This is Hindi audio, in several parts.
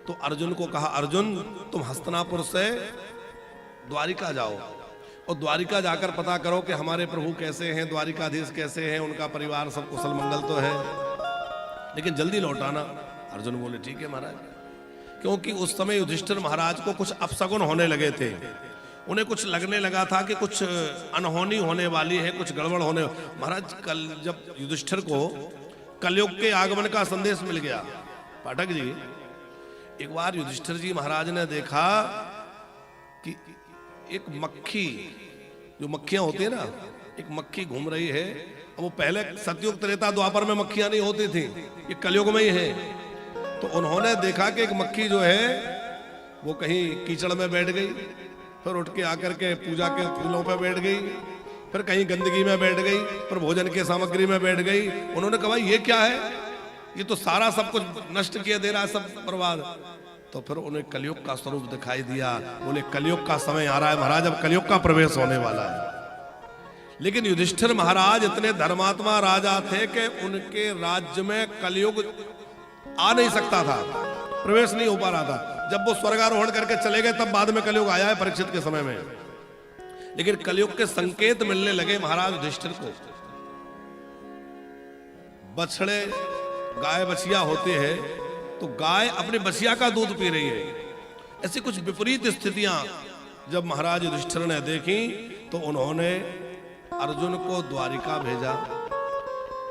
तो अर्जुन को कहा, अर्जुन तुम हस्तिनापुर से द्वारिका जाओ और द्वारिका जाकर पता करो कि हमारे प्रभु कैसे हैं, द्वारिकाधीश कैसे हैं, उनका परिवार सब कुशल मंगल तो है, लेकिन जल्दी लौटाना। अर्जुन बोले ठीक है महाराज। क्योंकि उस समय युधिष्ठिर महाराज को कुछ अपशगुन होने लगे थे, उन्हें कुछ लगने लगा था कि कुछ अनहोनी होने वाली है, कुछ गड़बड़ होने। महाराज कल जब युधिष्ठिर को कलयुग के आगमन का संदेश मिल गया, पाठक जी, एक बार युधिष्ठिर जी महाराज ने देखा कि एक मक्खी, जो मक्खियां होती है ना, एक मक्खी घूम रही है। वो पहले सतयुग त्रेता द्वापर में मक्खियां नहीं होती थी, ये कलयुग में ही है। तो उन्होंने देखा कि एक मक्खी जो है वो कहीं कीचड़ में बैठ गई, फिर उठ के आकर के पूजा के फूलों पे बैठ गई, फिर कहीं गंदगी में बैठ गई, फिर भोजन की सामग्री में बैठ गई। उन्होंने कहा ये क्या है, ये तो सारा सब कुछ नष्ट किया दे रहा है, सब बर्बाद। तो फिर उन्हें कलयुग का स्वरूप दिखाई दिया। बोले कलयुग का समय आ रहा है महाराज, अब कलयुग का प्रवेश होने वाला है। लेकिन युधिष्ठिर महाराज इतने धर्मात्मा राजा थे कि उनके राज्य में कलयुग आ नहीं सकता था, प्रवेश नहीं हो पा रहा था। जब वो स्वर्गारोहण करके चले गए तब बाद में कलयुग आया है परीक्षित के समय में। लेकिन कलयुग के संकेत मिलने लगे महाराज युधिष्ठिर को। बछड़े गाय बछिया होते हैं तो गाय अपने बछिया का दूध पी रही है। ऐसी कुछ विपरीत स्थितियां जब महाराज युधिष्ठिर ने देखी तो उन्होंने अर्जुन को द्वारिका भेजा।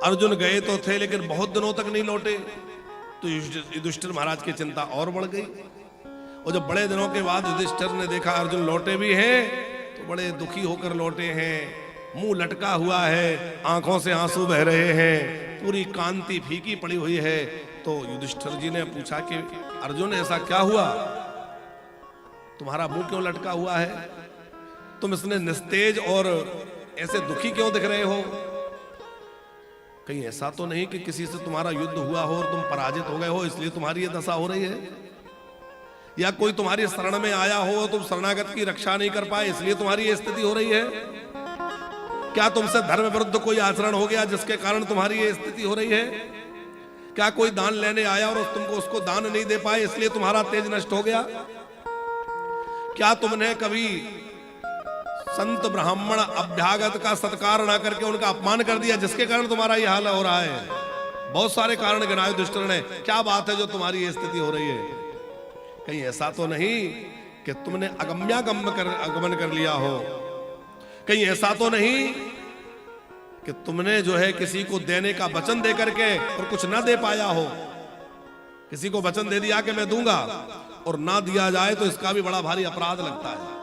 अर्जुन गए तो थे लेकिन बहुत दिनों तक नहीं लौटे, तो युधिष्ठिर महाराज की चिंता और बढ़ गई। और जब बड़े दिनों के बाद युधिष्ठिर ने देखा अर्जुन लौटे भी हैं तो बड़े दुखी होकर लौटे हैं, मुंह लटका हुआ है, आंखों से आंसू बह रहे हैं, पूरी कांति फीकी पड़ी हुई है। तो युधिष्ठिर जी ने पूछा कि अर्जुन ऐसा क्या हुआ, तुम्हारा मुंह क्यों लटका हुआ है, तुम इसने निस्तेज और ऐसे दुखी क्यों दिख रहे हो? कहीं ऐसा तो नहीं कि किसी से तुम्हारा युद्ध हुआ हो और तुम पराजित हो गए हो इसलिए तुम्हारी ये दशा हो रही है, या कोई तुम्हारी शरण में आया हो, तुम शरणागत की रक्षा नहीं कर पाए इसलिए तुम्हारी ये स्थिति हो रही है? क्या तुमसे धर्म विरुद्ध कोई आचरण हो गया जिसके कारण तुम्हारी ये स्थिति हो रही है? क्या कोई दान लेने आया और तुमको उसको दान नहीं दे पाए इसलिए तुम्हारा तेज नष्ट हो गया? क्या तुमने कभी संत ब्राह्मण अभ्यागत का सत्कार ना करके उनका अपमान कर दिया जिसके कारण तुम्हारा ये हाल हो रहा है? बहुत सारे कारण गिनाए युधिष्ठिर ने, क्या बात है जो तुम्हारी ये स्थिति हो रही है? कहीं ऐसा तो नहीं कि तुमने अगमन कर लिया हो? कहीं ऐसा तो नहीं कि तुमने जो है किसी को देने का वचन दे करके और कुछ ना दे पाया हो? किसी को वचन दे दिया कि मैं दूंगा और ना दिया जाए तो इसका भी बड़ा भारी अपराध लगता है।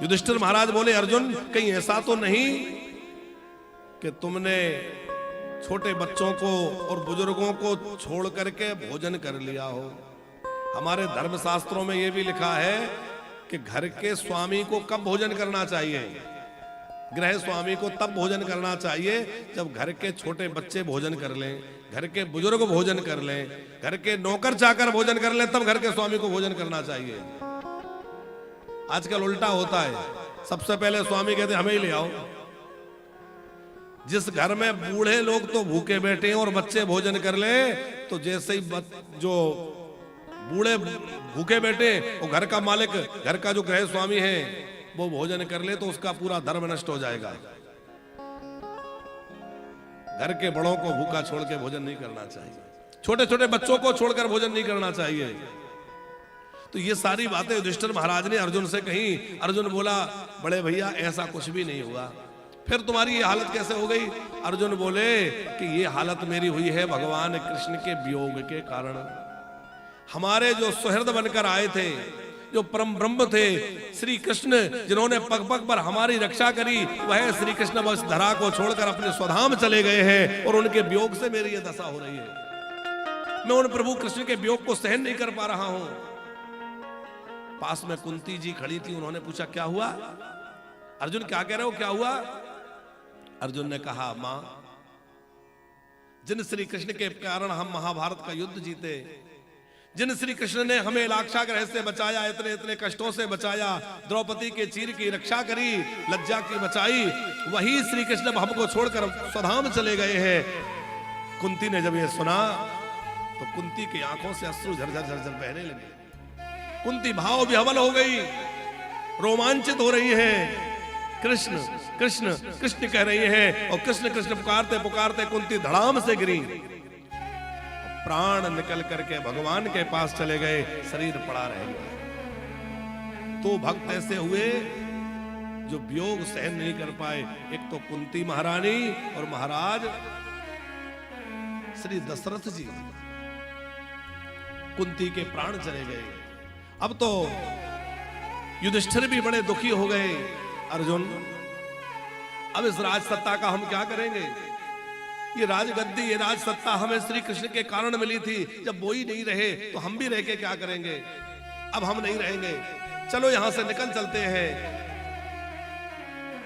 युधिष्ठिर महाराज बोले अर्जुन कहीं ऐसा तो नहीं कि तुमने छोटे बच्चों को और बुजुर्गों को छोड़ करके भोजन कर लिया हो? हमारे धर्मशास्त्रों में यह भी लिखा है कि घर के स्वामी को कब भोजन करना चाहिए, गृह स्वामी को तब भोजन करना चाहिए जब घर के छोटे बच्चे भोजन कर लें, घर के बुजुर्ग भोजन कर लें, घर के नौकर चाकर भोजन कर लें, तब घर के स्वामी को भोजन करना चाहिए। आजकल उल्टा होता है, सबसे पहले स्वामी कहते हमें ही ले आओ। जिस घर में बूढ़े लोग तो भूखे बैठे हैं और बच्चे भोजन कर ले, तो जैसे ही जो बूढ़े भूखे बैठे और घर का मालिक, घर का जो गृह स्वामी है वो भोजन कर ले तो उसका पूरा धर्म नष्ट हो जाएगा। घर के बड़ों को भूखा छोड़ के भोजन नहीं करना चाहिए, छोटे छोटे बच्चों को छोड़कर भोजन नहीं करना चाहिए। तो ये सारी बातें युधिष्ठिर महाराज ने अर्जुन से कही। अर्जुन बोला बड़े भैया ऐसा कुछ भी नहीं हुआ, फिर तुम्हारी ये हालत कैसे हो गई? अर्जुन बोले कि ये हालत मेरी हुई है भगवान कृष्ण के वियोग के कारण। हमारे जो सुहृद बनकर आए थे, जो परम ब्रह्म थे श्री कृष्ण, जिन्होंने पग पग पर हमारी रक्षा करी, वह श्री कृष्ण बस धरा को छोड़कर अपने स्वधाम चले गए हैं और उनके वियोग से मेरी ये दशा हो रही है। मैं उन प्रभु कृष्ण के वियोग को सहन नहीं कर पा रहा हूं। पास में कुंती जी खड़ी थी, उन्होंने पूछा क्या हुआ? अर्जुन क्या कह रहे हो, क्या हुआ? अर्जुन ने कहा मां, जिन श्री कृष्ण के कारण हम महाभारत का युद्ध जीते, जिन श्री कृष्ण ने हमें लाक्षागृह से बचाया, इतने इतने कष्टों से बचाया, द्रौपदी के चीर की रक्षा करी, लज्जा की बचाई, वही श्री कृष्ण हमको छोड़कर स्वधाम चले गए हैं। कुंती ने जब ये सुना तो कुंती की आंखों से अश्रु झरझर झरझर बहने लगे। कुंती भाव विह्वल हो गई, रोमांचित हो रही है। कृष्ण कृष्ण कृष्ण कह रही है और कृष्ण कृष्ण पुकारते पुकारते कुंती धड़ाम से गिरी, प्राण निकल करके भगवान के पास चले गए, शरीर पड़ा रह गया। तो भक्त ऐसे हुए जो वियोग सहन नहीं कर पाए। एक तो कुंती महारानी और महाराज श्री दशरथ जी, कुंती के प्राण चले गए। अब तो युधिष्ठिर भी बड़े दुखी हो गए। अर्जुन, अब इस राज सत्ता का हम क्या करेंगे? ये राजगद्दी, ये राज सत्ता हमें श्री कृष्ण के कारण मिली थी। जब वो ही नहीं रहे तो हम भी रह के क्या करेंगे? अब हम नहीं रहेंगे, चलो यहां से निकल चलते हैं।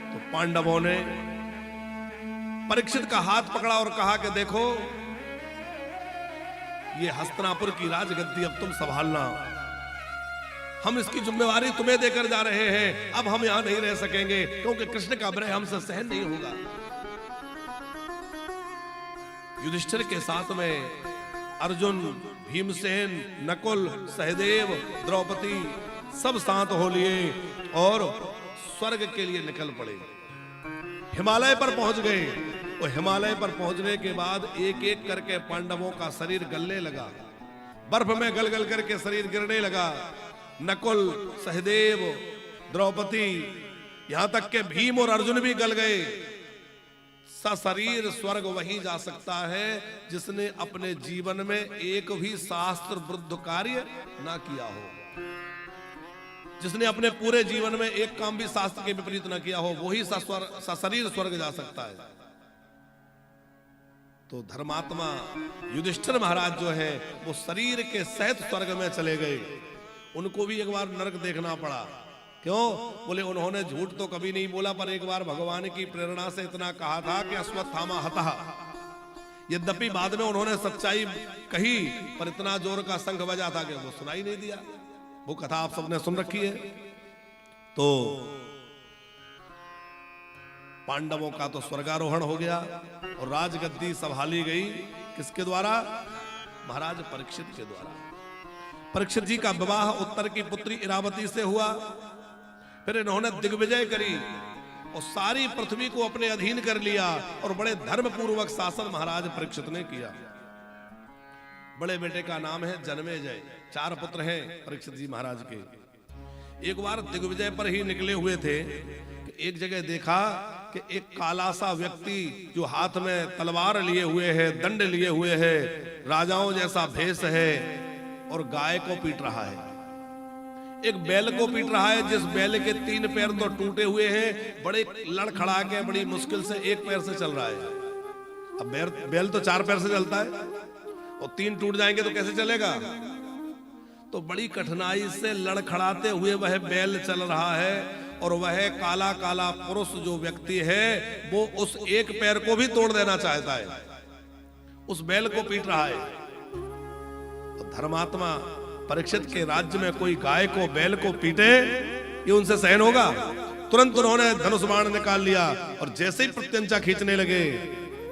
तो पांडवों ने परीक्षित का हाथ पकड़ा और कहा कि देखो, ये हस्तिनापुर की राजगद्दी अब तुम संभालना, हम इसकी जिम्मेवारी तुम्हें देकर जा रहे हैं। अब हम यहां नहीं रह सकेंगे क्योंकि कृष्ण का विरह हमसे सहन नहीं होगा। युधिष्ठिर के साथ में अर्जुन, भीमसेन, नकुल, सहदेव, द्रौपदी सब साथ हो लिए और स्वर्ग के लिए निकल पड़े। हिमालय पर पहुंच गए और हिमालय पर पहुंचने के बाद एक एक करके पांडवों का शरीर गलने लगा, बर्फ में गल गल करके शरीर गिरने लगा। नकुल, सहदेव, द्रौपदी, यहां तक के भीम और अर्जुन भी गल गए। सशरीर स्वर्ग वही जा सकता है जिसने अपने जीवन में एक भी शास्त्र विरुद्ध कार्य ना किया हो, जिसने अपने पूरे जीवन में एक काम भी शास्त्र के विपरीत ना किया हो, वही सशरीर स्वर्ग जा सकता है। तो धर्मात्मा युधिष्ठिर महाराज जो है वो शरीर के सहित स्वर्ग में चले गए। उनको भी एक बार नरक देखना पड़ा। क्यों? बोले उन्होंने झूठ तो कभी नहीं बोला, पर एक बार भगवान की प्रेरणा से इतना कहा था कि अश्वत्थामा हतः। यद्यपि बाद में उन्होंने सच्चाई कही, पर इतना जोर का शंख बजा था कि वो सुनाई नहीं दिया। वो कथा आप सबने सुन रखी है। तो पांडवों का तो स्वर्गारोहण हो गया और राजगद्दी संभाली गई किसके द्वारा? महाराज परीक्षित के द्वारा। परीक्षित जी का विवाह उत्तर की पुत्री इरावती से हुआ। फिर इन्होंने दिग्विजय करी और सारी पृथ्वी को अपने अधीन कर लिया और बड़े धर्म पूर्वक शासन महाराज परीक्षित ने किया। बड़े बेटे का नाम है जन्मेजय। 4 पुत्र हैं परीक्षित जी महाराज के। एक बार दिग्विजय पर ही निकले हुए थे कि एक जगह देखा कि एक काला सा व्यक्ति जो हाथ में तलवार लिए हुए है, दंड लिए हुए है, राजाओं जैसा भेष है और गाय को पीट रहा है। एक बैल को पीट रहा है जिस बैल के 3 पैर तो टूटे हुए हैं, बड़े लड़खड़ा के बड़ी मुश्किल से एक पैर से चल रहा है। अब बैल तो 4 पैर से चलता है और 3 टूट जाएंगे तो कैसे चलेगा? तो बड़ी कठिनाई से लड़खड़ाते हुए वह बैल चल रहा है और वह काला काला पुरुष जो व्यक्ति है वो उस एक पैर को भी तोड़ देना चाहता है, उस बैल को पीट रहा है। तो धर्मात्मा परीक्षित के राज्य में कोई गाय को बैल को पीटे, ये उनसे सहन होगा? तुरंत उन्होंने धनुष बाण निकाल लिया और जैसे ही प्रत्यंचा खींचने लगे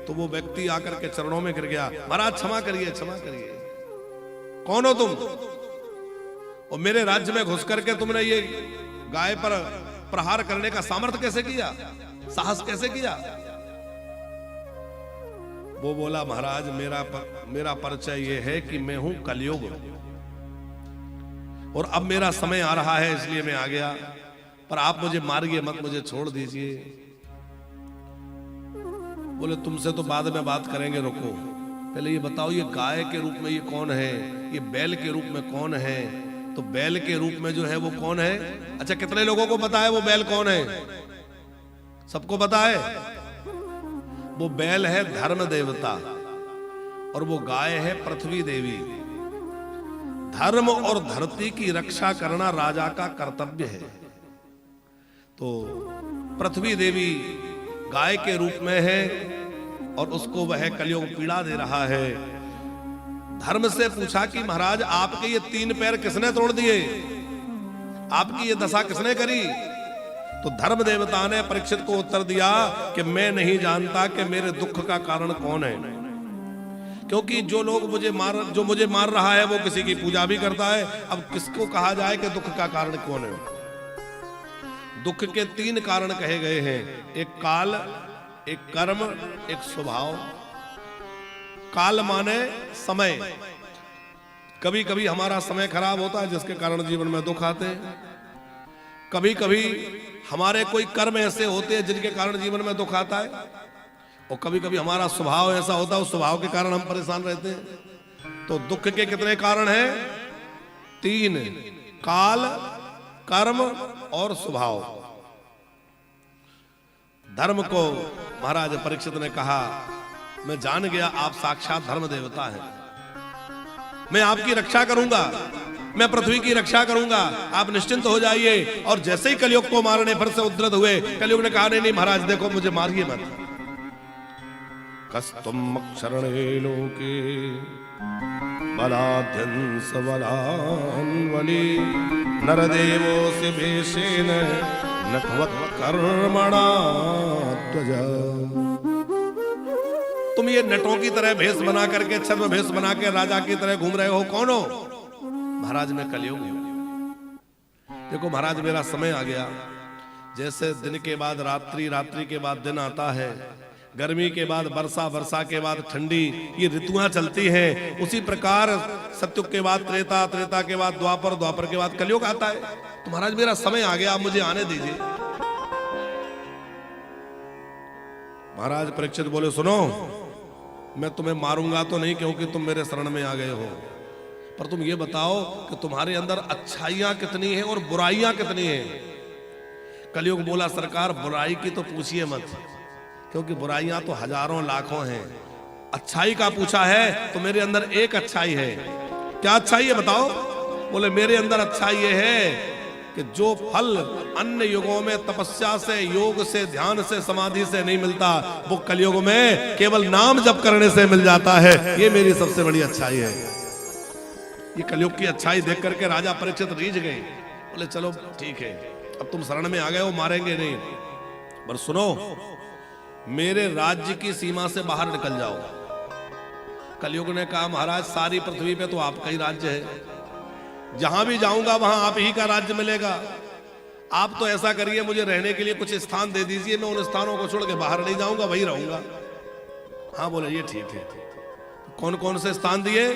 तो वो व्यक्ति आकर के चरणों में गिर गया। महाराज क्षमा करिए, क्षमा करिए, कौन हो तुम? और मेरे राज्य में घुस करके तुमने ये गाय पर प्रहार करने का सामर्थ्य कैसे किया, साहस कैसे किया? वो बोला महाराज मेरा परिचय ये है कि मैं हूं कलयुग और अब मेरा समय आ रहा है इसलिए मैं आ गया, पर आप मुझे मारिए मत, मुझे छोड़ दीजिए। बोले तुमसे तो बाद में बात करेंगे, रुको, पहले ये बताओ ये गाय के रूप में ये कौन है, ये बैल के रूप में कौन है? तो बैल के रूप में जो है वो कौन है? अच्छा, कितने लोगों को पता है वो बैल कौन है? सबको पता है? वो बैल है धर्म देवता और वो गाय है पृथ्वी देवी। धर्म और धरती की रक्षा करना राजा का कर्तव्य है। तो पृथ्वी देवी गाय के रूप में है और उसको वह कलयुग पीड़ा दे रहा है। धर्म से पूछा कि महाराज आपके ये 3 पैर किसने तोड़ दिए, आपकी ये दशा किसने करी? तो धर्म देवता ने परीक्षित को उत्तर दिया कि मैं नहीं जानता कि मेरे दुख का कारण कौन है, क्योंकि जो मुझे मार रहा है वो किसी की पूजा भी करता है। अब किसको कहा जाए कि दुख का कारण कौन है? दुख के 3 कारण कहे गए हैं, एक काल, एक कर्म, एक स्वभाव। काल माने समय। कभी कभी हमारा समय खराब होता है जिसके कारण जीवन में दुख आते हैं। कभी कभी हमारे कोई कर्म ऐसे होते हैं जिनके कारण जीवन में दुख आता है, और कभी कभी हमारा स्वभाव ऐसा होता है, उस स्वभाव के कारण हम परेशान रहते हैं। तो दुख के कितने कारण हैं? 3, काल, कर्म और स्वभाव। धर्म को महाराज परीक्षित ने कहा, मैं जान गया आप साक्षात धर्म देवता हैं, मैं आपकी रक्षा करूंगा, मैं पृथ्वी की रक्षा करूंगा, आप निश्चिंत हो जाइए। और जैसे ही कलयुग को मारने फिर से उद्धृत हुए, कलयुग ने कहा नहीं महाराज देखो मुझे मारिए मत। कस्तुम शरणे लोके बलाध्यंस बलान्वली नरदेवोऽसि भेषेन नटवत् कर्मणा त्वजा। तुम ये नटों की तरह भेष बना करके, छद्म भेष बना के राजा की तरह घूम रहे हो, कौन हो? महाराज मैं कलयुग हूं। देखो महाराज मेरा समय आ गया। जैसे दिन के बाद रात्रि, रात्रि के बाद दिन आता है, गर्मी के बाद वर्षा, वर्षा के बाद ठंडी, ये ऋतुआं चलती हैं, उसी प्रकार सत्युग के बाद त्रेता, त्रेता के बाद द्वापर, द्वापर के बाद कलयुग आता है। तो महाराज मेरा समय आ गया, आप मुझे आने दीजिए। महाराज परीक्षित बोले सुनो, मैं तुम्हें मारूंगा तो नहीं क्योंकि तुम मेरे शरण में आ गए हो, पर तुम ये बताओ कि तुम्हारे अंदर अच्छाइयां कितनी हैं और बुराइयां कितनी हैं? कलयुग बोला सरकार बुराई की तो पूछिए मत, क्योंकि बुराइयां तो हजारों लाखों हैं। अच्छाई का पूछा है तो मेरे अंदर एक अच्छाई है। क्या अच्छाई है बताओ? बोले मेरे अंदर अच्छाई ये है कि जो फल अन्य युगों में तपस्या से, योग से, ध्यान से, समाधि से नहीं मिलता, वो कलयुग में केवल नाम जप करने से मिल जाता है। ये मेरी सबसे बड़ी अच्छाई है। ये कलयुग की अच्छाई देख करके राजा परीक्षित रीझ गए। बोले चलो ठीक है, अब तुम शरण में आ गए हो, मारेंगे नहीं, पर सुनो मेरे राज्य की सीमा से बाहर निकल जाओ। कलयुग ने कहा महाराज सारी पृथ्वी पे तो आपका ही राज्य है, जहां भी जाऊंगा वहां आप ही का राज्य मिलेगा। आप तो ऐसा करिए मुझे रहने के लिए कुछ स्थान दे दीजिए, मैं उन स्थानों को छोड़ के बाहर नहीं जाऊंगा, वही रहूंगा। हाँ बोले ये ठीक है। कौन कौन से स्थान दिए?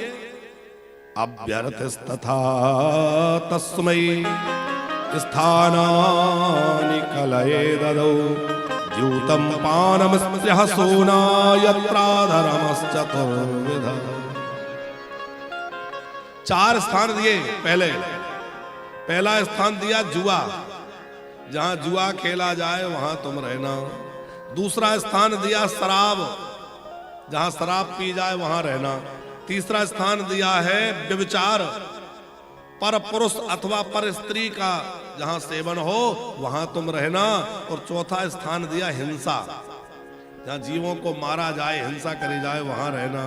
अभ्यर्थस्तथा तस्मै स्थानानि कलये ददौ द्यूतं पानमस्त्यः सोना यत्राधरमश्चतुर्विध। 4 स्थान दिए। पहला स्थान दिया जुआ, जहां जुआ खेला जाए वहां तुम रहना। दूसरा स्थान दिया शराब, जहां शराब पी जाए वहां रहना। तीसरा स्थान दिया है व्यभिचार, पर पुरुष अथवा पर स्त्री का जहां सेवन हो वहां तुम रहना। और चौथा स्थान दिया हिंसा, जहां जीवों को मारा जाए, हिंसा करी जाए वहां रहना।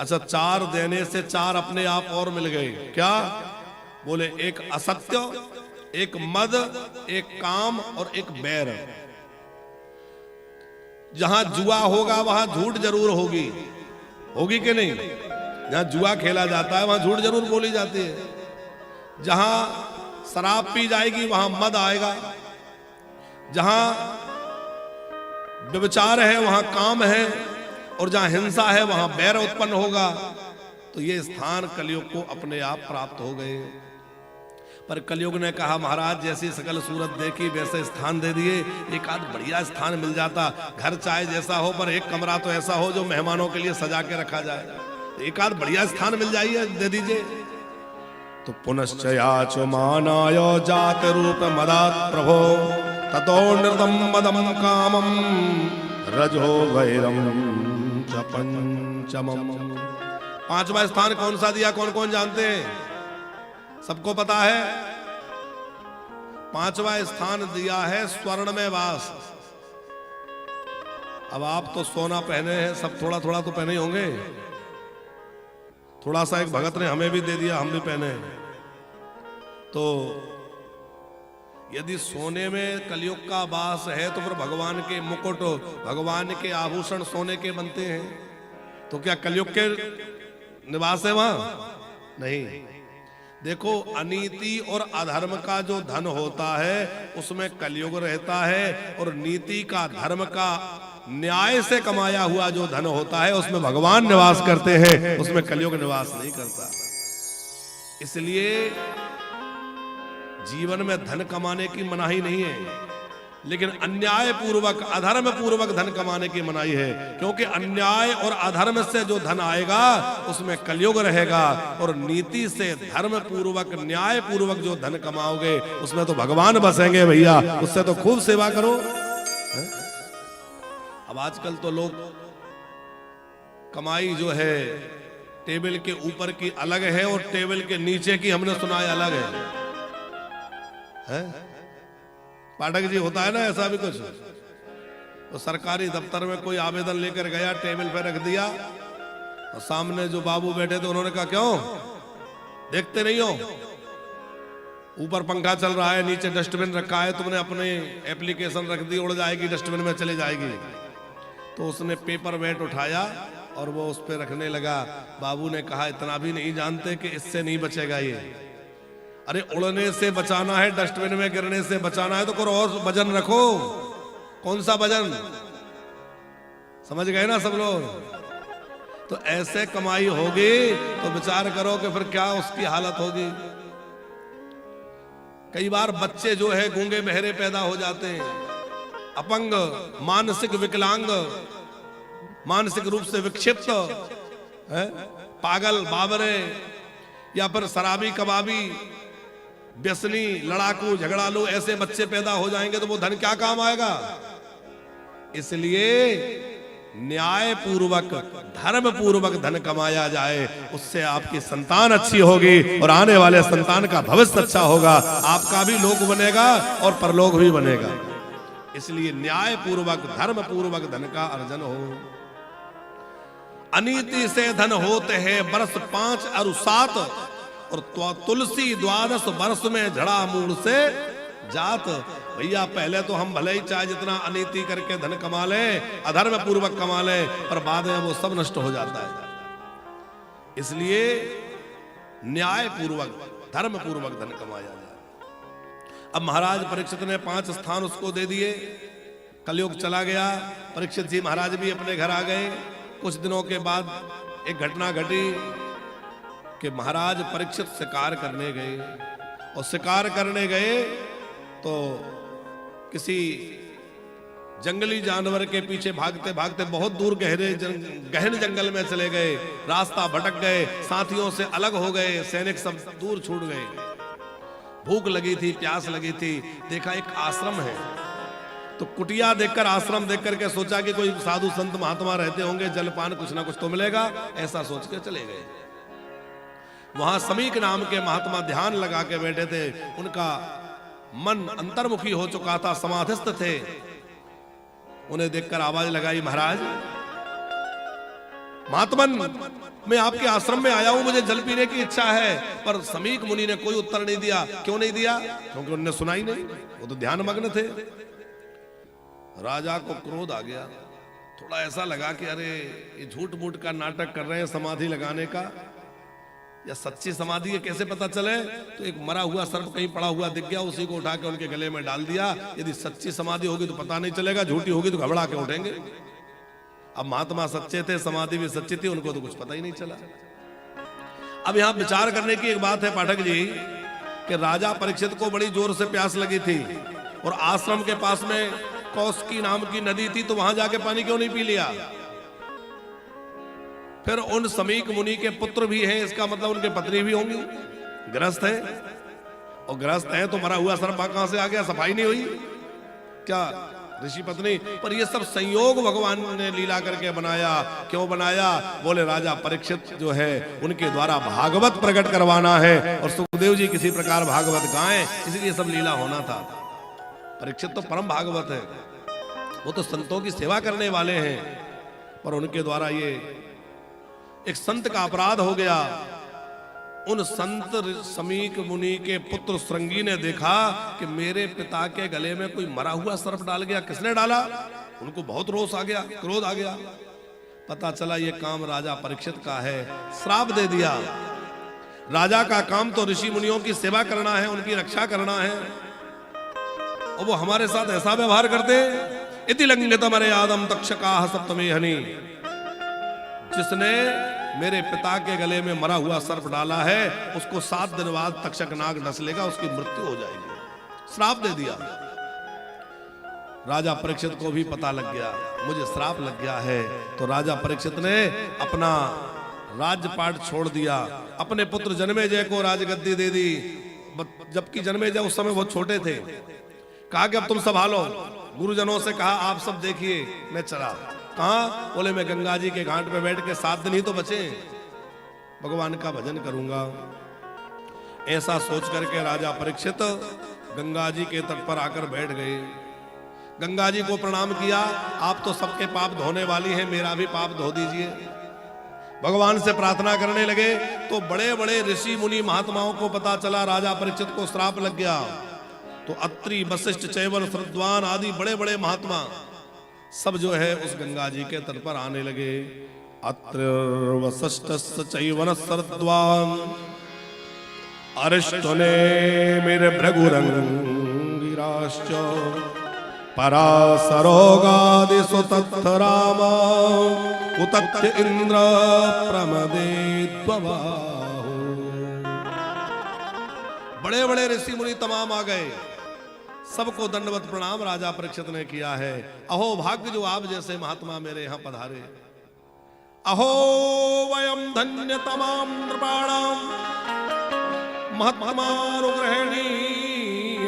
अच्छा 4 देने से 4 अपने आप और मिल गए। क्या? बोले एक असत्य, एक मद, एक काम और एक बैर। जहां जुआ होगा वहां झूठ जरूर होगी, होगी कि नहीं? जहां जुआ खेला जाता है वहां झूठ जरूर बोली जाती है। जहां शराब पी जाएगी वहां मद आएगा। जहां व्यभिचार है वहां काम है, और जहां हिंसा है वहां बैर उत्पन्न होगा। तो ये स्थान कलयुग को अपने आप प्राप्त हो गए। पर कलयुग ने कहा महाराज जैसी सकल सूरत देखी वैसे स्थान दे दिए, एक आध बढ़िया स्थान मिल जाता। घर चाहे जैसा हो पर एक कमरा तो ऐसा हो जो मेहमानों के लिए सजा के रखा जाए। एक आध बढ़िया स्थान मिल जाइए, दे दीजिए। तो पुनश्च याचो मानायो जात रूप मदात प्रभो ततो नृतम मदम कामम रजो वैरम च पंचमम। 5वां स्थान कौन सा दिया? कौन कौन जानते हैं? सबको पता है। 5वां स्थान दिया है स्वर्ण में वास। अब आप तो सोना पहने हैं, सब थोड़ा थोड़ा तो पहने ही होंगे। थोड़ा सा एक भगत ने हमें भी दे दिया, हम भी पहने। तो यदि सोने में कलयुग का वास है तो फिर भगवान के मुकुट, भगवान के आभूषण सोने के बनते हैं। तो क्या कलयुग के निवास है वहां? नहीं। देखो, अनीति और अधर्म का जो धन होता है उसमें कलयुग रहता है, और नीति का, धर्म का, न्याय से कमाया हुआ जो धन होता है उसमें भगवान निवास करते हैं, उसमें कलयुग निवास नहीं करता। इसलिए जीवन में धन कमाने की मनाही नहीं है, लेकिन अन्याय पूर्वक, अधर्म पूर्वक धन कमाने की मनाही है, क्योंकि अन्याय और अधर्म से जो धन आएगा उसमें कलयुग रहेगा, और नीति से, धर्म पूर्वक, न्याय पूर्वक जो धन कमाओगे उसमें तो भगवान बसेंगे भैया, उससे तो खूब सेवा करो। अब आजकल तो लोग कमाई जो है टेबल के ऊपर की अलग है और टेबल के नीचे की हमने सुना है अलग है? पाठक जी, होता है ना ऐसा भी कुछ? तो सरकारी दफ्तर में कोई आवेदन लेकर गया, टेबल पे रख दिया, और सामने जो बाबू बैठे थे उन्होंने कहा, क्यों देखते नहीं हो, ऊपर पंखा चल रहा है, नीचे डस्टबिन रखा है, तुमने अपने एप्लीकेशन रख दी, उड़ जाएगी, डस्टबिन में चली जाएगी। तो उसने पेपर वेट उठाया और वो उस पर रखने लगा। बाबू ने कहा, इतना भी नहीं जानते कि इससे नहीं बचेगा ये? अरे उड़ने से बचाना है, डस्टबिन में गिरने से बचाना है तो कोई और वजन रखो। कौन सा वजन? समझ गए ना सब लोग? तो ऐसे कमाई होगी तो विचार करो कि फिर क्या उसकी हालत होगी। कई बार बच्चे जो है गूंगे बहरे पैदा हो जाते हैं, अपंग, मानसिक विकलांग, मानसिक रूप से विक्षिप्त, पागल, बावरे, या फिर शराबी, कबाबी, व्यसनी, लड़ाकू, झगड़ालू, ऐसे बच्चे पैदा हो जाएंगे तो वो धन क्या काम आएगा? इसलिए न्याय पूर्वक, धर्म पूर्वक धन कमाया जाए, उससे आपकी संतान अच्छी होगी और आने वाले संतान का भविष्य अच्छा होगा, आपका भी लोक बनेगा और परलोक भी बनेगा। इसलिए न्याय पूर्वक, धर्म पूर्वक धन का अर्जन हो। अनीति से धन होते हैं बरस 5 और 7, और तुलसी 12 वर्ष में झड़ा मूल से जात। भैया पहले तो हम भले ही चाहे जितना अनीति करके धन कमा लें, अधर्म पूर्वक कमा लें, पर बाद में वो सब नष्ट हो जाता है। इसलिए न्याय पूर्वक, धर्म पूर्वक धन कमाया जाए। अब महाराज परीक्षित ने 5 स्थान उसको दे दिए, कलयुग चला गया, परीक्षित जी महाराज भी अपने घर आ गए। कुछ दिनों के बाद एक घटना घटी कि महाराज परीक्षित शिकार करने गए, और शिकार करने गए तो किसी जंगली जानवर के पीछे भागते भागते बहुत दूर गहन जंगल में चले गए, रास्ता भटक गए, साथियों से अलग हो गए, सैनिक सब दूर छूट गए। भूख लगी थी, प्यास लगी थी, देखा एक आश्रम है, तो कुटिया देखकर, आश्रम देखकर के सोचा कि कोई साधु संत महात्मा रहते होंगे, जलपान कुछ ना कुछ तो मिलेगा, ऐसा सोच के चले गए। वहां समीक नाम के महात्मा ध्यान लगा के बैठे थे, उनका मन अंतर्मुखी हो चुका था, समाधिस्थ थे। उन्हें देखकर आवाज लगाई, महाराज महात्मन, मैं आपके आश्रम में आया हूं, मुझे जल पीने की इच्छा है। पर समीक मुनि ने कोई उत्तर नहीं दिया। क्यों नहीं दिया? क्योंकि उन्होंने सुना ही नहीं, वो तो ध्यान मग्न थे। राजा को क्रोध आ गया, थोड़ा ऐसा लगा कि अरे ये झूठ मूठ का नाटक कर रहे हैं समाधि लगाने का, या सच्ची समाधि है कैसे पता चले? तो एक मरा हुआ सर्प कहीं पड़ा हुआ दिख गया, उसी को उठा के उनके गले में डाल दिया। यदि सच्ची समाधि होगी तो पता नहीं चलेगा, झूठी होगी तो घबरा के उठेंगे। अब महात्मा सच्चे थे, समाधि भी सच्ची थी, उनको तो कुछ पता ही नहीं चला। अब यहां विचार करने की एक बात है पाठक जी, कि राजा परीक्षित को बड़ी जोर से प्यास लगी थी, और आश्रम के पास में कौशिकी नाम की नदी थी, तो वहां जाके पानी क्यों नहीं पी लिया? फिर उन समीक मुनि के पुत्र भी हैं, इसका मतलब उनके पत्नी भी होंगी, गृहस्थ है, और गृहस्थ है तो मरा हुआ सर्प कहां से आ गया? सफाई नहीं हुई क्या ऋषि पत्नी? पर ये सब संयोग भगवान ने लीला करके बनाया। क्यों बनाया? बोले राजा परीक्षित जो है उनके द्वारा भागवत प्रकट करवाना है, और सुखदेव जी किसी प्रकार भागवत गाएं, इसलिए सब लीला होना था। परीक्षित तो परम भागवत है, वो तो संतों की सेवा करने वाले हैं, पर उनके द्वारा ये एक संत का अपराध हो गया। उन संत समीक मुनि के पुत्र श्रृंगी ने देखा कि मेरे पिता के गले में कोई मरा हुआ सर्प डाल गया। किसने डाला? उनको बहुत रोष आ गया, क्रोध आ गया। पता चला ये काम राजा परीक्षित का है, श्राप दे दिया। राजा का काम तो ऋषि मुनियों की सेवा करना है, उनकी रक्षा करना है, और वो हमारे साथ ऐसा व्यवहार करते हैं। इति लंघित मर्यादम तक्षकाः सप्तमे हनि, जिसने मेरे पिता के गले में मरा हुआ सर्प डाला है उसको 7 दिन बाद तक्षक नाग डस लेगा, उसकी मृत्यु हो जाएगी। श्राप दे दिया। राजा परीक्षित को भी पता लग गया मुझे श्राप लग गया है, तो राजा परीक्षित ने अपना राज्यपाट छोड़ दिया, अपने पुत्र जन्मेजय को राजगद्दी दे दी। जबकि जन्मेजय उस समय बहुत छोटे थे। कहा कि अब तुम संभालो। गुरुजनों से कहा आप सब देखिए मैं चला। कहा? बोले मैं गंगा जी के घाट पे बैठ के 7 दिन ही तो बचे, भगवान का भजन करूंगा। ऐसा सोच करके राजा परीक्षित गंगा जी के तट पर आकर बैठ गए। गंगा जी को प्रणाम किया, आप तो सबके पाप धोने वाली हैं, मेरा भी पाप धो दीजिए। भगवान से प्रार्थना करने लगे तो बड़े बड़े ऋषि मुनि महात्माओं को पता चला राजा परीक्षित को श्राप लग गया। तो अत्रि वशिष्ठ चैवन श्रद्धान आदि बड़े बड़े महात्मा सब जो है उस गंगा जी के तट पर आने लगे। अत्र वशिष्ठ चैवन श्रद्धान अरिष्टने मेरे भृगुरंगिराश्च परासरोगादिषु तत्थ राम उतत्य इंद्र प्रमदेद्वबाहु। बड़े बड़े ऋषि मुनि तमाम आ गए, सबको दंडवत प्रणाम राजा परीक्षित ने किया है। अहो भाग्य जो आप जैसे महात्मा मेरे यहाँ पधारे। अहो वयम धन्य तमाम नृपाणाम महात्मानुग्रहणी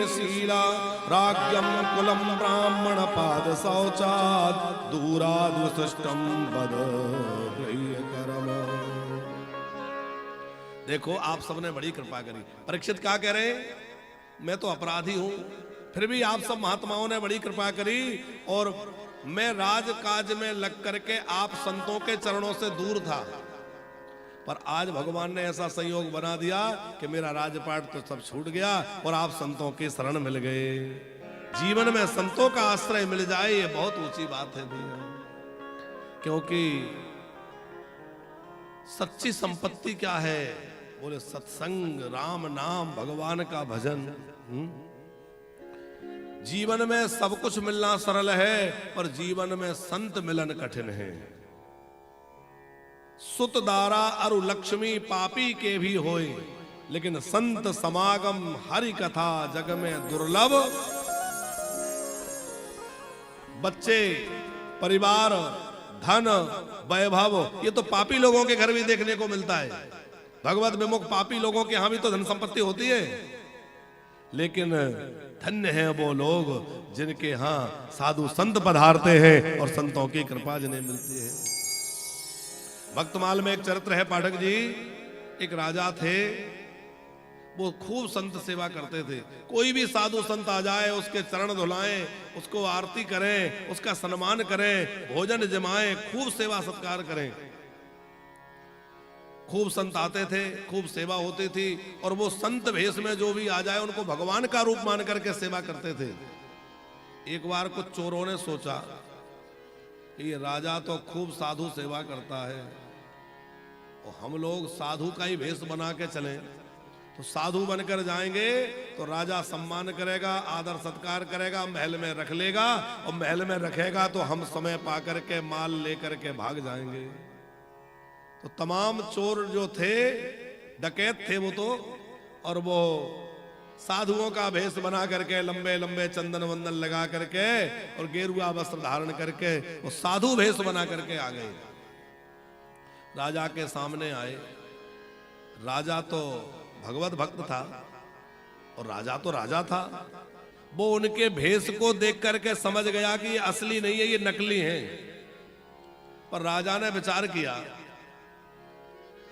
शीला राज्यम कुलम ब्राह्मण पाद शौचाद दूराद विशिष्टम पद करम। देखो आप सबने बड़ी कृपा करी। परीक्षित क्या कह रहे? मैं तो अपराधी हूं, फिर भी आप सब महात्माओं ने बड़ी कृपा करी और मैं राजकाज में लग करके आप संतों के चरणों से दूर था, पर आज भगवान ने ऐसा संयोग बना दिया कि मेरा राजपाट तो सब छूट गया और आप संतों के शरण मिल गए। जीवन में संतों का आश्रय मिल जाए ये बहुत ऊंची बात है भैया, क्योंकि सच्ची संपत्ति क्या है? बोले सत्संग, राम नाम, भगवान का भजन। जीवन में सब कुछ मिलना सरल है, पर जीवन में संत मिलन कठिन है। सुत दारा अरु लक्ष्मी पापी के भी होए, लेकिन संत समागम हरि कथा जग में दुर्लभ। बच्चे, परिवार, धन, वैभव ये तो पापी लोगों के घर भी देखने को मिलता है। भगवत विमुख पापी लोगों के यहां भी तो धन संपत्ति होती है, लेकिन धन्य है वो लोग जिनके यहां साधु संत पधारते हैं और संतों की कृपा जिन्हें मिलती है। भक्तमाल में एक चरित्र है पाठक जी। एक राजा थे, वो खूब संत सेवा करते थे। कोई भी साधु संत आ जाए उसके चरण धुलाएं, उसको आरती करें, उसका सम्मान करें, भोजन जमाएं, खूब सेवा सत्कार करें। खूब संत आते थे, खूब सेवा होती थी, और वो संत भेष में जो भी आ जाए उनको भगवान का रूप मान करके सेवा करते थे। एक बार कुछ चोरों ने सोचा कि ये राजा तो खूब साधु सेवा करता है और हम लोग साधु का ही भेष बना के चलें, तो साधु बनकर जाएंगे तो राजा सम्मान करेगा, आदर सत्कार करेगा, महल में रख लेगा, और महल में रखेगा तो हम समय पा करके माल लेकर के भाग जाएंगे। तो तमाम चोर जो थे, डकैत थे वो तो, और वो साधुओं का भेष बना करके, लंबे लंबे चंदन वंदन लगा करके और गेरुआ वस्त्र धारण करके वो साधु भेष बना करके आ गए। राजा के सामने आए। राजा तो भगवत भक्त था और राजा तो राजा था। वो उनके भेष को देख करके समझ गया कि ये असली नहीं है, ये नकली है। पर राजा ने विचार किया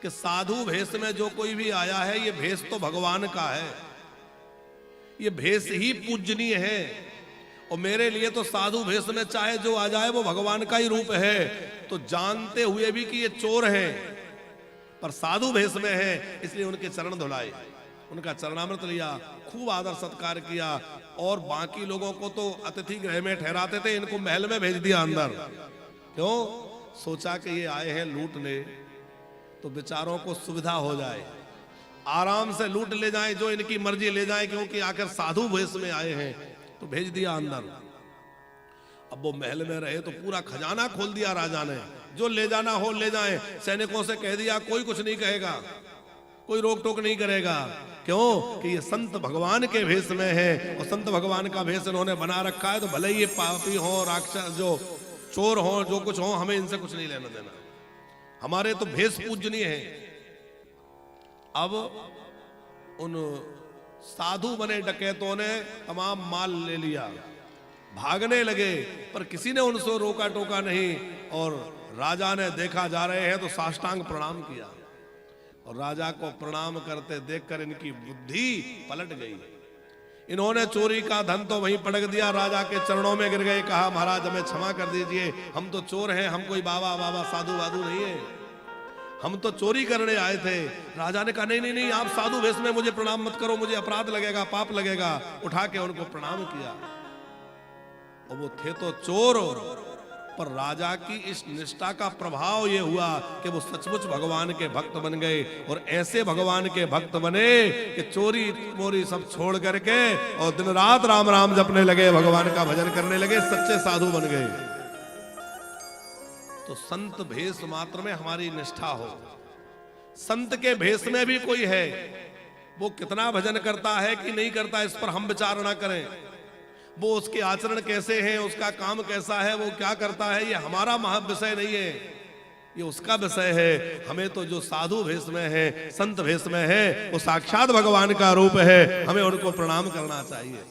कि साधु भेष में जो कोई भी आया है, ये भेष तो भगवान का है, ये भेष ही पूजनीय है, और मेरे लिए तो साधु भेष में चाहे जो आ जाए वो भगवान का ही रूप है। तो जानते हुए भी कि ये चोर है पर साधु भेष में है, इसलिए उनके चरण धुलाए, उनका चरणामृत लिया, खूब आदर सत्कार किया, और बाकी लोगों को तो अतिथि गृह में ठहराते थे, इनको महल में भेज दिया अंदर। क्यों? सोचा कि ये आए हैं लूटने, तो बेचारों को सुविधा हो जाए, आराम से लूट ले जाएं, जो इनकी मर्जी ले जाएं, क्योंकि आखिर साधु वेश में आए हैं। तो भेज दिया अंदर। अब वो महल में रहे तो पूरा खजाना खोल दिया राजा ने, जो ले जाना हो ले जाएं। सैनिकों से कह दिया कोई कुछ नहीं कहेगा, कोई रोक टोक नहीं करेगा। क्यों? कि ये संत भगवान के भेष में है, और संत भगवान का भेष इन्होंने बना रखा है। तो भले ही ये पापी हो, राक्षस, जो चोर हो, जो कुछ हो, हमें इनसे कुछ नहीं लेना देना, हमारे तो भेष पूजनीय है। अब उन साधु बने डकैतों ने तमाम माल ले लिया, भागने लगे, पर किसी ने उनसे रोका टोका नहीं। और राजा ने देखा जा रहे हैं तो साष्टांग प्रणाम किया, और राजा को प्रणाम करते देखकर इनकी बुद्धि पलट गई। इन्होंने चोरी का धन तो वहीं पटक दिया, राजा के चरणों में गिर गए, कहा महाराज हमें क्षमा कर दीजिए, हम तो चोर हैं, हम कोई बाबा बाबा साधु वाधु नहीं है, हम तो चोरी करने आए थे। राजा ने कहा नहीं नहीं नहीं, आप साधु वेश में मुझे प्रणाम मत करो, मुझे अपराध लगेगा, पाप लगेगा। उठा के उनको प्रणाम किया। और वो थे तो चोर, पर राजा की इस निष्ठा का प्रभाव ये हुआ कि वो सचमुच भगवान के भक्त बन गए। और ऐसे भगवान के भक्त बने कि चोरी मोरी सब छोड़ करके और दिन रात राम राम जपने लगे, भगवान का भजन करने लगे, सच्चे साधु बन गए। तो संत भेष मात्र में हमारी निष्ठा हो। संत के भेष में भी कोई है, वो कितना भजन करता है कि नहीं करता, इस पर हम विचार ना करें। वो उसके आचरण कैसे हैं, उसका काम कैसा है, वो क्या करता है, ये हमारा महत्व विषय नहीं है, ये उसका विषय है। हमें तो जो साधु भेष में है, संत भेष में है, वो साक्षात भगवान का रूप है, हमें उनको प्रणाम करना चाहिए।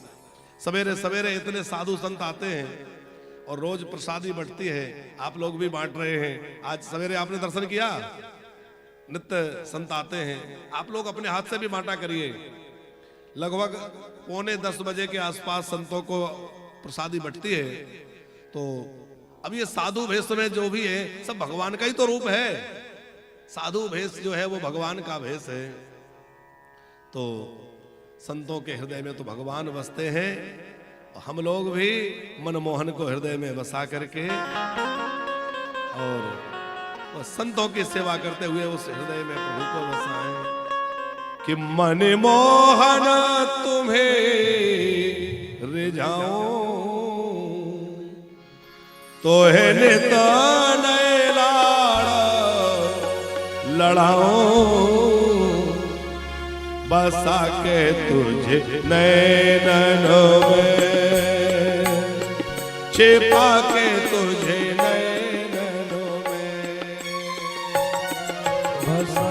सवेरे सवेरे इतने साधु संत आते हैं और रोज प्रसादी बंटती है, आप लोग भी बांट रहे हैं। आज सवेरे आपने दर्शन किया, नित्य संत आते हैं, आप लोग अपने हाथ से भी बांटा करिए। लगभग 9:45 बजे के आसपास संतों को प्रसादी बंटती है। तो अब ये साधु भेष में जो भी है सब भगवान का ही तो रूप है, साधु भेष जो है वो भगवान का भेष है। तो संतों के हृदय में तो भगवान बसते हैं, और हम लोग भी मनमोहन को हृदय में बसा करके और संतों की सेवा करते हुए उस हृदय में प्रभु को बसाएं। कि मन मोहन तुम्हें रिझाऊं, तो है नित नए लाड़ लड़ाऊं, बसा के तुझे नैनों में, छिपा के तुझे नैनों में, बसा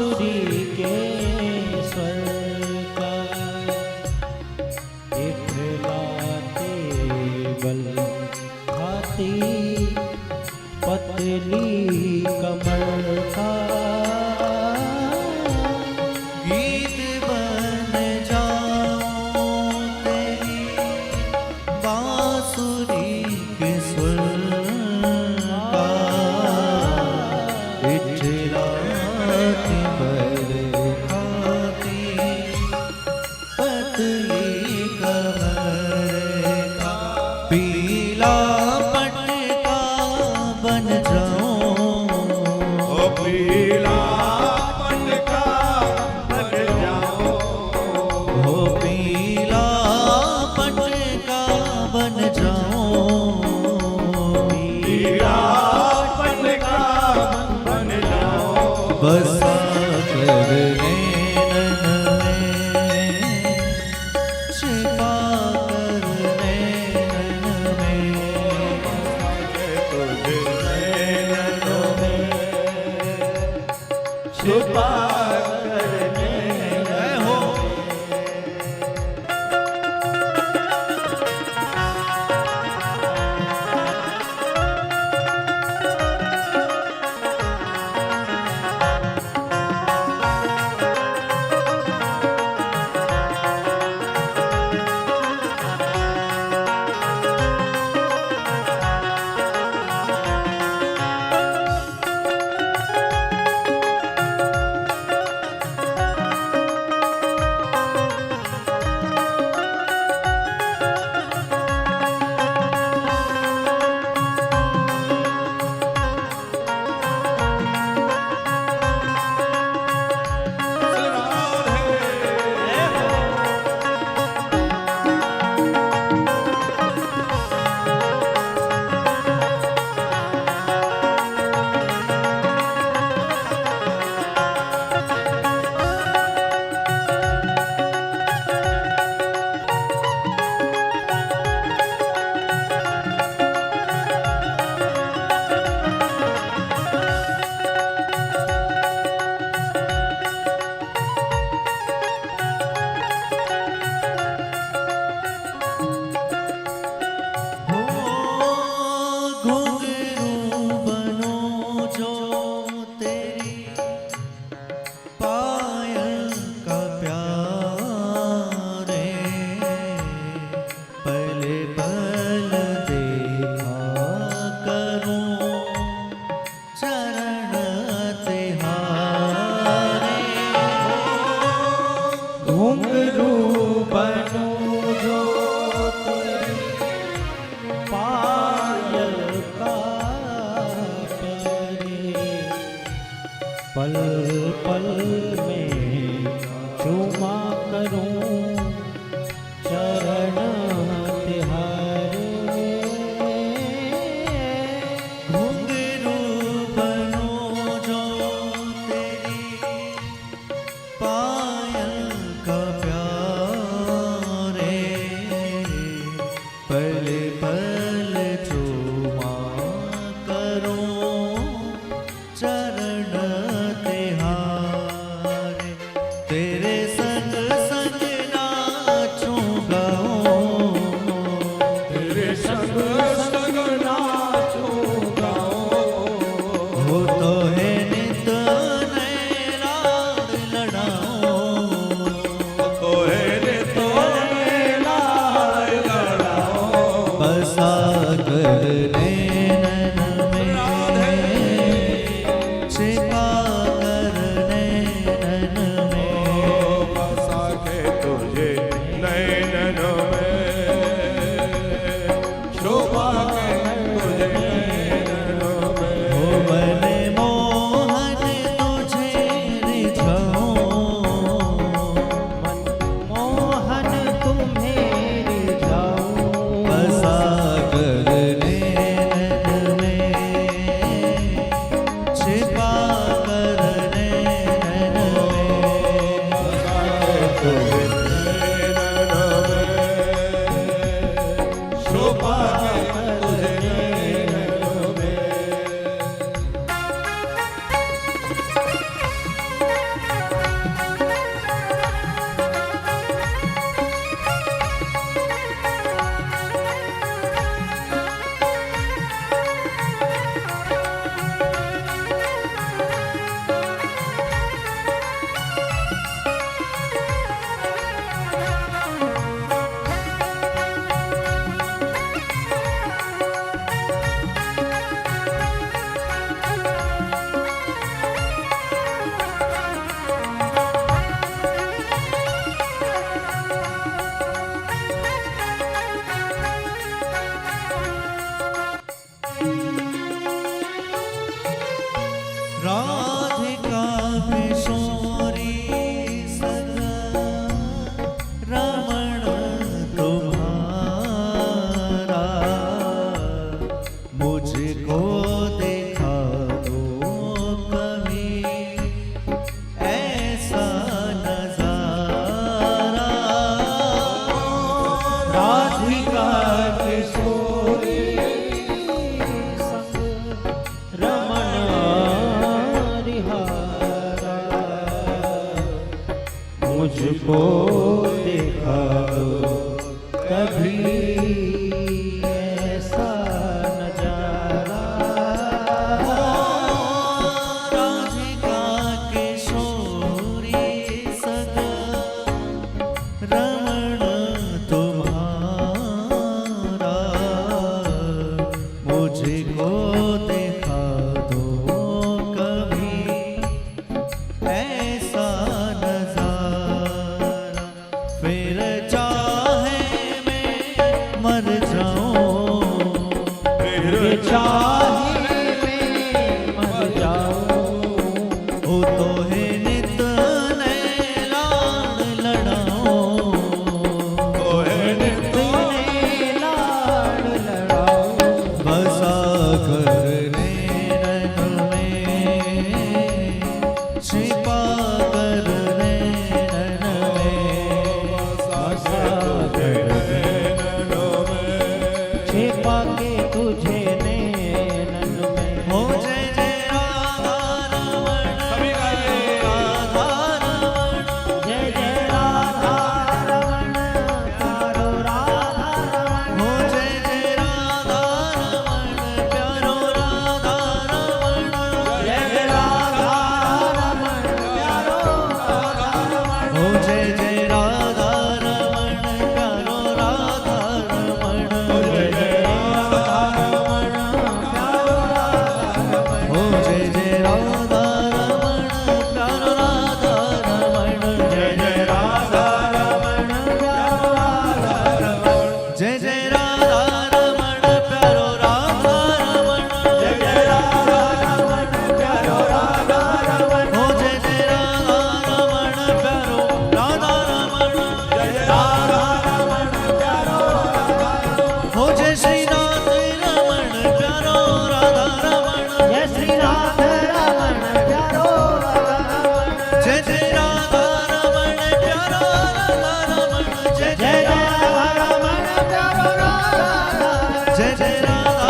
बांसुरी के स्वर का इठलाते बल खाती पतली कमर का गीत बन जाऊं तेरी बांसुरी के स्वर का इठलाते बल खाती पतली कमर का पीला पटका बन जाऊं पीला पटका बन जाओ हो पीला पटका बन जाऊं पीला पटका बन जाओ बसा कर नैनन में छिपा कर नैनन में तुझे नैनों में छुपा करने हो पल पल में चूमा करूं चरण तिहारे घुंघरू बनूं जो तेरी पायल का प्यारे पल पल चूमा करूं चरण तिहारे तेरे संग संग नाचूं गाऊं मुझको देखा दो कभी ऐसा नजारा। राधिका किशोरी सदा रमण तुम्हारा, मुझको देखा दो कभी ऐसा नजारा। फिर चाहे मैं मर जाऊं, फिर चाहे मैं मर जाऊं, हो तो है नित लाड़ लड़ाऊं, हो है नित लाड़ लड़ाऊं। बसा कर नैनन में, छिपा कर नैनन में, बसा कर नैनन में, छिपा के तुझे नैनन में। हो जय जय राधा रमण, सभी गाइए। राधा रमण, जय जय राधा रमण, प्यारो राधा रमण। हो जय जय राधा रमण, प्यारो राधा रमण, जय जय राधा रमण, प्यारो राधा रमण। हो जय जय राधा रमण, प्यारो राधा रमण, हो जय जय राधा रमण, प्यारो राधा रमण। हो जय जय राधा रमण, प्यारो राधा रमण, जय जय राधा रमण, प्यारो राधा रमण। जय जय राधा रमण, प्यारो राधा रमण, जय जय राधा रमण, प्यारो राधा रमण। हो जय जय राधा रमण, प्यारो राधा रमण, जय जय राधा रमण, प्यारो राधा रमण। हो जय श्री नाथ रमण, प्यारो राधा रमण, जय श्री नाथ रमण, प्यारो राधा रमण। जय जय राधा रमण, प्यारो राधा रमण, जय जय राधा रमण, प्यारो राधा रमण। जय जय राधा,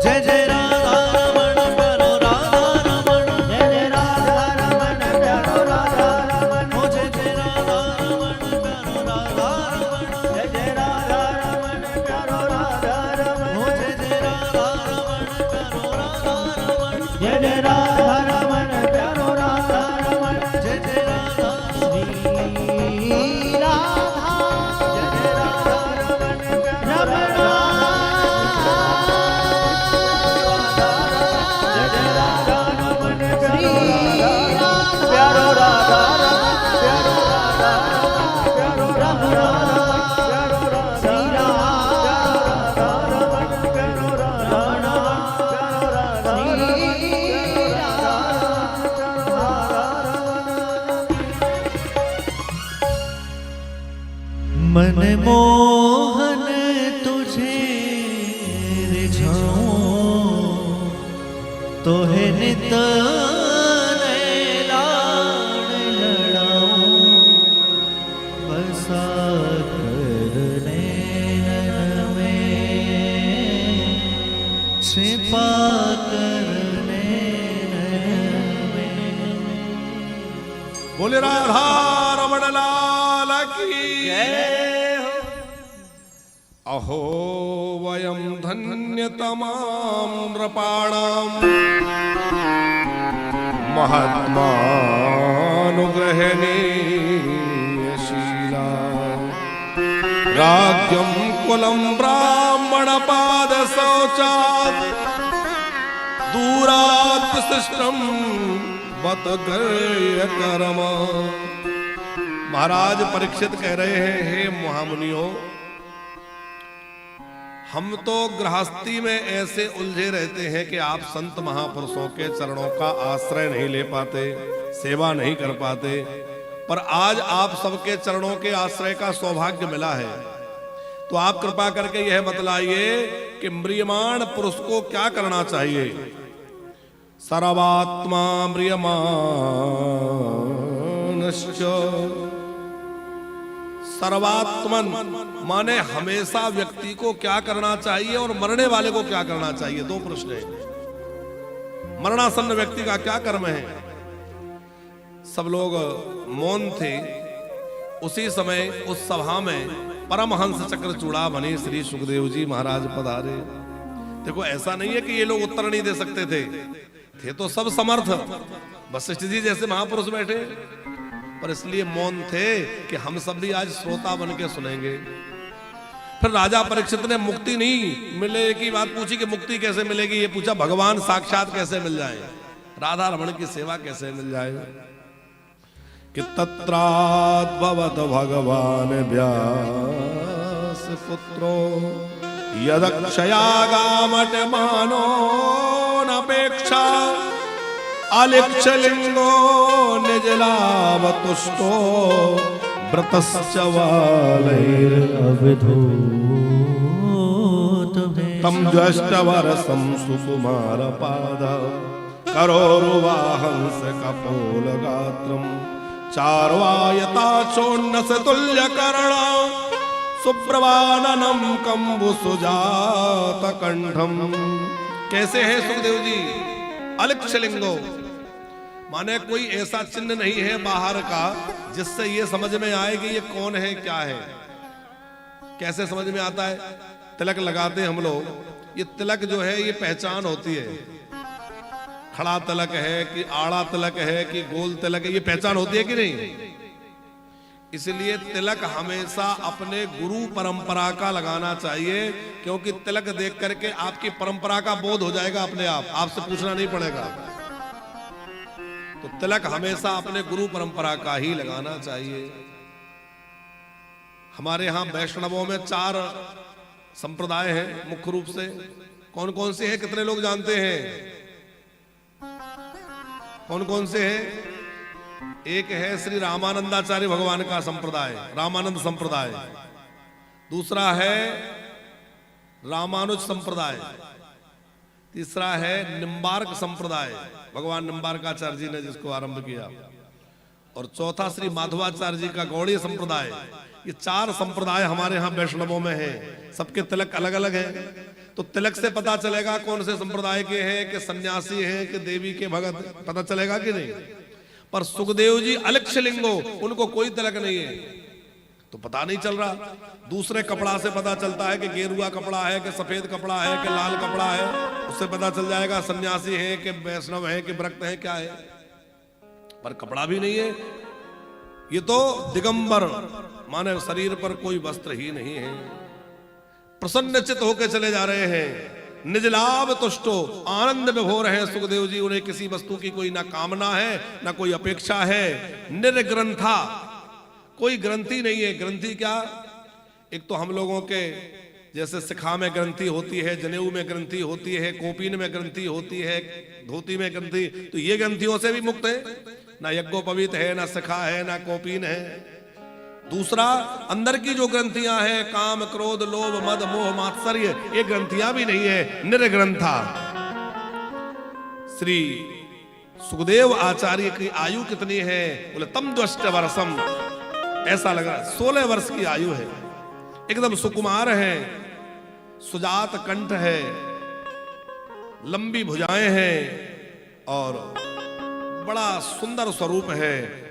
जय जय राधा रमण, प्यारो राधा रमण, जय जय राधा रमण, प्यारो राधा रमण। हो जय जय राधा रमण, प्यारो राधा रमण, जय जय राधा रमण, प्यारो राधा रमण। हो जय जय राधा रमण, प्यारो राधा रमण, जय जय राधा रमण, प्यारो राधा रमण। जय जय राधा श्री राधा, जय जय राधा रमण, रमण। जय जय राधा रमण, प्यारो राधा रमण, प्यारो राधा रमण, प्यारो राधा रमण, प्यारो राधा रमण, प्यारो राधा रमण, प्यारो राधा रमण, मन मोहन तुझे रिझाऊं, तो है नित लाड़ लड़ाऊं। बसा कर नैनन में, छिपा कर नैनन में। बोले राधा रमण लाल की अहो वयम धन्यतमां नृपाणां महात्मानुग्रहेणीयशीला राज्यं कुलं ब्राह्मणपाद शौचात् दूरात् शिष्टं बत गर्य कर्म। महाराज परीक्षित कह रहे हैं, हे महामुनियों, हम तो गृहस्थी में ऐसे उलझे रहते हैं कि आप संत महापुरुषों के चरणों का आश्रय नहीं ले पाते, सेवा नहीं कर पाते, पर आज आप सबके चरणों के आश्रय का सौभाग्य मिला है। तो आप कृपा करके यह बतलाइए कि म्रियमाण पुरुष को क्या करना चाहिए। सर्वात्मा म्रियमाणश्च, सर्वात्मन माने हमेशा व्यक्ति को क्या करना चाहिए और मरने वाले को क्या करना चाहिए। दो प्रश्न है। मरणासन्न व्यक्ति का क्या कर्म है। सब लोग मौन थे, उसी समय उस सभा में परमहंस चक्र चूड़ामणि श्री सुखदेव जी महाराज पधारे। देखो ऐसा नहीं है कि ये लोग उत्तर नहीं दे सकते थे तो सब समर्थ। वशिष्ठ जी जैसे महापुरुष बैठे, पर इसलिए मौन थे कि हम सब भी आज श्रोता बन के सुनेंगे। फिर राजा परीक्षित ने मुक्ति नहीं मिले की बात पूछी कि मुक्ति कैसे मिलेगी, ये पूछा भगवान साक्षात कैसे मिल जाए, राधा रमण की सेवा कैसे मिल जाए। कि तत्राद्भवत भगवान व्यास पुत्रो यदक्षयागामट मानो नपेक्षा अलिक्षलिंगो निजलावतुष्टो व्रतश्च वालैरविधूत तम ज्येष्ठवरसं सुकुमार पाद करोरुवाहंस कपोलगात्रं चार्वायताचोन्नस तुल्यकर्ण सुप्रवाननं कंबुसुजातकंठम्। कैसे है सुखदेव जी? अलिक्षलिंगो माने कोई ऐसा चिन्ह नहीं है बाहर का जिससे ये समझ में आए कि ये कौन है क्या है। कैसे समझ में आता है? तिलक लगाते हैं हम लोग, ये तिलक जो है ये पहचान होती है। खड़ा तिलक है कि आड़ा तिलक है कि गोल तिलक है, ये पहचान होती है कि नहीं? इसलिए तिलक हमेशा अपने गुरु परंपरा का लगाना चाहिए, क्योंकि तिलक देख करके आपकी परंपरा का बोध हो जाएगा अपने आप, आपसे पूछना नहीं पड़ेगा। तो तिलक हमेशा अपने गुरु परंपरा का ही लगाना चाहिए। हमारे यहां वैष्णवों में 4 संप्रदाय हैं मुख्य रूप से। कौन कौन से हैं, कितने लोग जानते हैं? कौन कौन से हैं? एक है श्री रामानंदाचार्य भगवान का संप्रदाय, रामानंद संप्रदाय। दूसरा है रामानुज संप्रदाय। तीसरा है निम्बार्क संप्रदाय, भगवान निम्बार्काचार्य जी ने जिसको आरंभ किया। और चौथा श्री माधवाचार्य जी का गौड़ीय संप्रदाय। ये 4 संप्रदाय हमारे यहाँ वैष्णवों में है। सबके तिलक अलग अलग हैं। तो तिलक से पता चलेगा कौन से संप्रदाय के हैं, कि सन्यासी हैं कि देवी के भगत, पता चलेगा कि नहीं? पर सुखदेव जी अलिक्षलिंगो, उनको कोई तिलक नहीं है तो पता नहीं चल रहा। दूसरे कपड़ा से पता चलता है कि गेरुआ कपड़ा है कि सफेद कपड़ा है कि लाल कपड़ा है, उससे पता चल जाएगा सन्यासी है कि वैष्णव है कि भक्त है क्या है। पर कपड़ा भी नहीं है। ये तो दिगंबर माने शरीर पर कोई वस्त्र ही नहीं है। प्रसन्नचित होकर चले जा रहे हैं। निज लाभ तुष्टो, आनंद विभोर है सुखदेव जी। उन्हें किसी वस्तु की कोई ना कामना है ना कोई अपेक्षा है। निर्ग्रंथा, कोई ग्रंथि नहीं है। ग्रंथि क्या? एक तो हम लोगों के जैसे शिखा में ग्रंथि होती है, जनेऊ में ग्रंथि होती है, कोपीन में ग्रंथि होती है, धोती में ग्रंथि, तो ये ग्रंथियों से भी मुक्त है। ना यज्ञोपवीत है, ना शिखा है, ना कोपीन है। दूसरा, अंदर की जो ग्रंथियां हैं, काम क्रोध लोभ मद मोह मात्सर्य, ये ग्रंथियां भी नहीं है। निर्ग्रंथा। श्री सुखदेव आचार्य की आयु कितनी है? बोले तम द्वष्ट वर्षम। ऐसा लग रहा है 16 वर्ष की आयु है। एकदम सुकुमार है, सुजात कंठ है, लंबी भुजाएं हैं और बड़ा सुंदर स्वरूप है।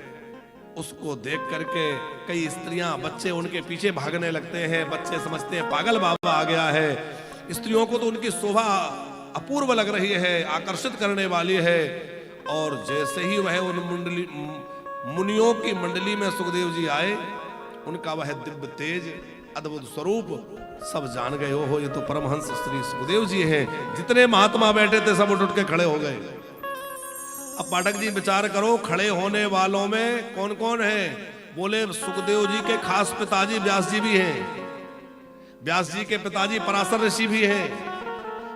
उसको देख करके कई स्त्रियां, बच्चे उनके पीछे भागने लगते हैं। बच्चे समझते हैं पागल बाबा आ गया है। स्त्रियों को तो उनकी शोभा अपूर्व लग रही है, आकर्षित करने वाली है। और जैसे ही वह उन मुनियों की मंडली में सुखदेव जी आए, उनका वह दिव्य तेज अद्भुत स्वरूप सब जान गए। हो ये तो परमहंस श्री सुखदेव जी हैं। जितने महात्मा बैठे थे सब उठ के खड़े हो गए। अब पाठक जी विचार करो, खड़े होने वालों में कौन कौन है? बोले सुखदेव जी के खास पिताजी व्यास जी भी हैं। व्यास जी के पिताजी पराशर ऋषि भी हैं।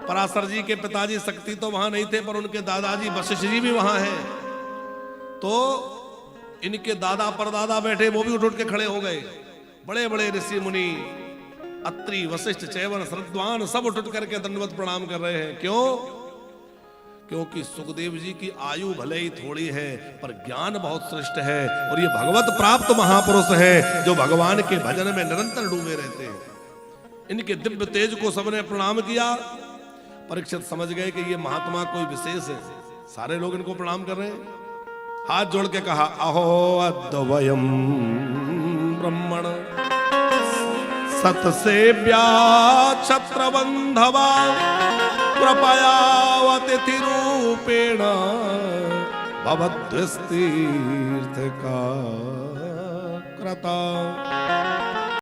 पराशर जी के पिताजी शक्ति तो वहां नहीं थे, पर उनके दादाजी वशिष्ठ जी भी वहां हैं। तो इनके दादा परदादा बैठे, वो भी उठ के खड़े हो गए। बड़े बड़े ऋषि मुनि, अत्रि वशिष्ठ चैवन श्रद्धान सब उठ करके दंडवत प्रणाम कर रहे हैं। क्यों? क्योंकि सुखदेव जी की आयु भले ही थोड़ी है, पर ज्ञान बहुत श्रेष्ठ है। और ये भगवत प्राप्त महापुरुष है जो भगवान के भजन में निरंतर डूबे रहते हैं। इनके दिव्य तेज को सबने प्रणाम किया। परीक्षित समझ गए कि ये महात्मा कोई विशेष है। सारे लोग इनको प्रणाम कर रहे हैं। हाथ जोड़ के कहा, अहो अद्वयम ब्रह्मण सतसेव्या छत्रबंधवा कृपयावतिथि रूपेण भवद्वस्तीर्थ का कृता।